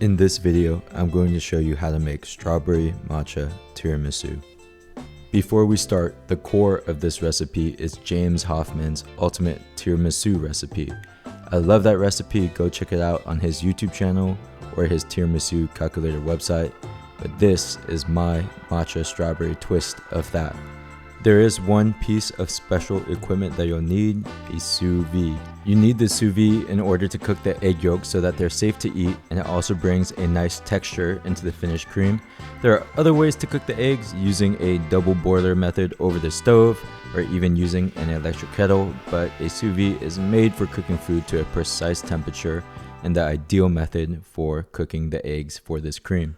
In this video, I'm going to show you how to make strawberry matcha tiramisu. Before we start, the core of this recipe is James Hoffman's ultimate tiramisu recipe. I love that recipe, go check it out on his YouTube channel or his tiramisu calculator website, but this is my matcha strawberry twist of that. There is one piece of special equipment that you'll need, a sous vide. You need the sous vide in order to cook the egg yolks so that they're safe to eat, and it also brings a nice texture into the finished cream. There are other ways to cook the eggs, using a double boiler method over the stove or even using an electric kettle, but a sous vide is made for cooking food to a precise temperature and the ideal method for cooking the eggs for this cream.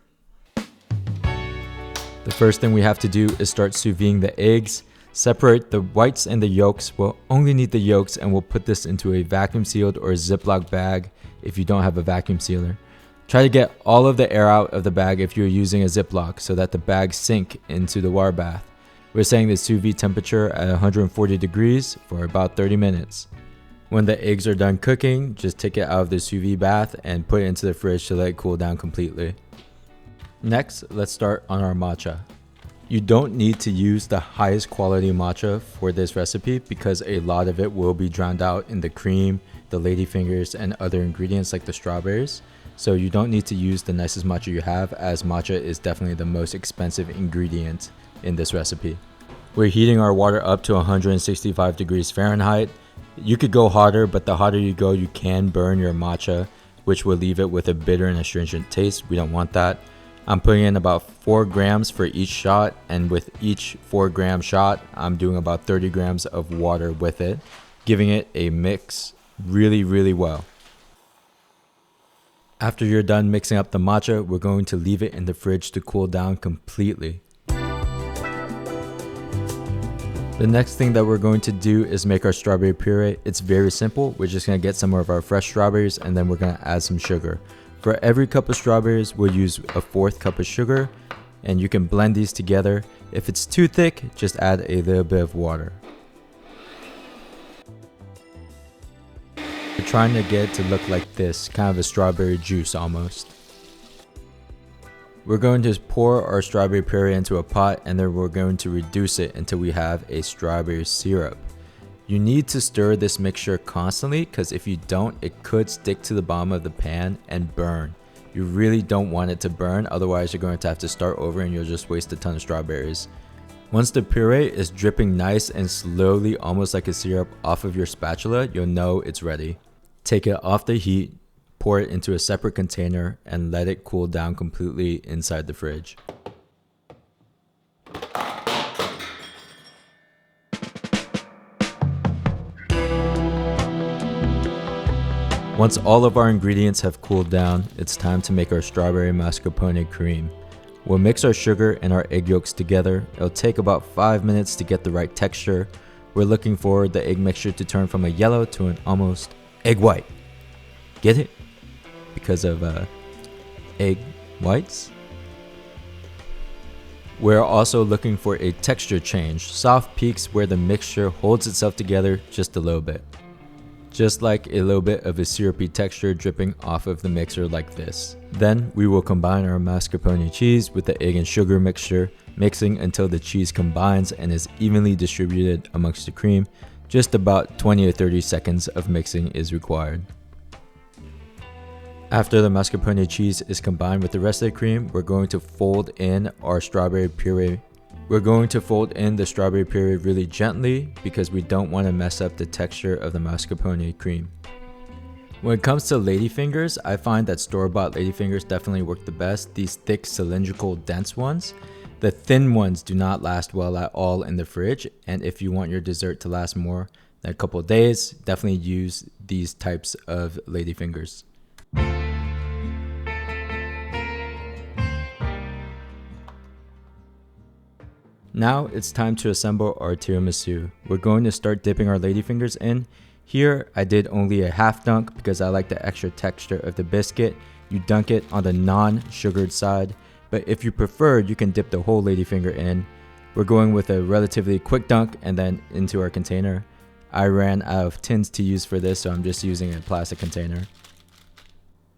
The first thing we have to do is start sous videing the eggs. Separate the whites and the yolks. We'll only need the yolks, and we'll put this into a vacuum sealed or Ziploc bag if you don't have a vacuum sealer. Try to get all of the air out of the bag if you're using a Ziploc so that the bags sink into the water bath. We're setting the sous vide temperature at 140 degrees for about 30 minutes. When the eggs are done cooking, just take it out of the sous vide bath and put it into the fridge to let it cool down completely. Next, let's start on our matcha. You don't need to use the highest quality matcha for this recipe because a lot of it will be drowned out in the cream, the ladyfingers, and other ingredients like the strawberries. So you don't need to use the nicest matcha you have, as matcha is definitely the most expensive ingredient in this recipe. We're heating our water up to 165 degrees Fahrenheit. You could go hotter, but the hotter you go, you can burn your matcha, which will leave it with a bitter and astringent taste. We don't want that. I'm putting in about 4 grams for each shot, and with each 4-gram shot, I'm doing about 30 grams of water with it, giving it a mix really well. After you're done mixing up the matcha, we're going to leave it in the fridge to cool down completely. The next thing that we're going to do is make our strawberry puree. It's very simple. We're just going to get some of our fresh strawberries, and then we're going to add some sugar. For every cup of strawberries, we'll use a 1/4 cup of sugar, and you can blend these together. If it's too thick, just add a little bit of water. We're trying to get it to look like this, kind of a strawberry juice almost. We're going to pour our strawberry puree into a pot, and then we're going to reduce it until we have a strawberry syrup. You need to stir this mixture constantly, because if you don't, it could stick to the bottom of the pan and burn. You really don't want it to burn, otherwise you're going to have to start over and you'll just waste a ton of strawberries. Once the puree is dripping nice and slowly, almost like a syrup, off of your spatula, you'll know it's ready. Take it off the heat, pour it into a separate container, and let it cool down completely inside the fridge. Once all of our ingredients have cooled down, it's time to make our strawberry mascarpone cream. We'll mix our sugar and our egg yolks together. It'll take about 5 minutes to get the right texture. We're looking for the egg mixture to turn from a yellow to an almost egg white. Get it? Because of egg whites. We're also looking for a texture change, soft peaks where the mixture holds itself together just a little bit. Just like a little bit of a syrupy texture dripping off of the mixer like this. Then we will combine our mascarpone cheese with the egg and sugar mixture, mixing until the cheese combines and is evenly distributed amongst the cream. Just about 20 or 30 seconds of mixing is required. After the mascarpone cheese is combined with the rest of the cream, we're going to fold in our strawberry puree. We're going to fold in the strawberry puree really gently because we don't want to mess up the texture of the mascarpone cream. When it comes to ladyfingers, I find that store-bought ladyfingers definitely work the best. These thick, cylindrical, dense ones. The thin ones do not last well at all in the fridge, and if you want your dessert to last more than a couple of days, definitely use these types of ladyfingers. Now it's time to assemble our tiramisu. We're going to start dipping our ladyfingers in. Here I did only a half dunk because I like the extra texture of the biscuit. You dunk it on the non-sugared side, but if you prefer, you can dip the whole ladyfinger in. We're going with a relatively quick dunk and then into our container. I ran out of tins to use for this, so I'm just using a plastic container.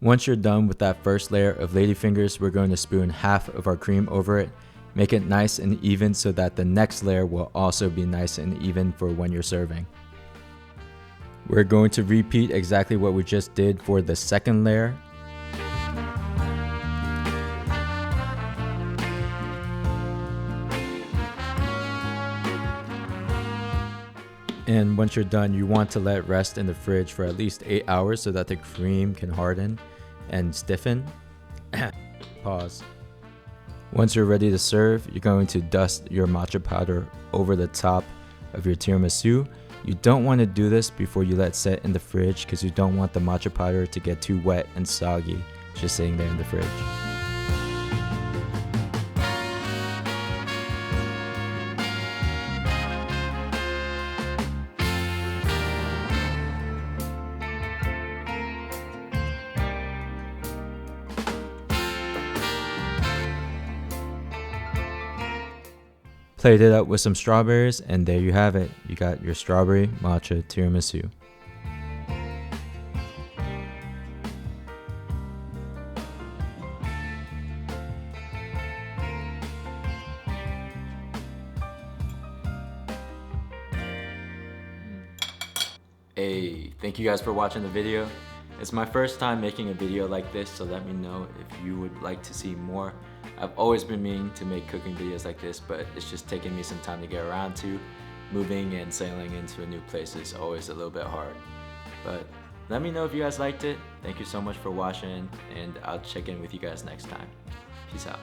Once you're done with that first layer of ladyfingers, we're going to spoon half of our cream over it. Make it nice and even so that the next layer will also be nice and even for when you're serving. We're going to repeat exactly what we just did for the second layer. And once you're done, you want to let it rest in the fridge for at least 8 hours so that the cream can harden and stiffen. Pause. Once you're ready to serve, you're going to dust your matcha powder over the top of your tiramisu. You don't want to do this before you let it set in the fridge because you don't want the matcha powder to get too wet and soggy just sitting there in the fridge. Plate it up with some strawberries, and there you have it. You got your strawberry matcha tiramisu. Hey, thank you guys for watching the video. It's my first time making a video like this, so let me know if you would like to see more. I've always been meaning to make cooking videos like this, but it's just taken me some time to get around to. Moving and sailing into a new place is always a little bit hard. But let me know if you guys liked it. Thank you so much for watching, and I'll check in with you guys next time. Peace out.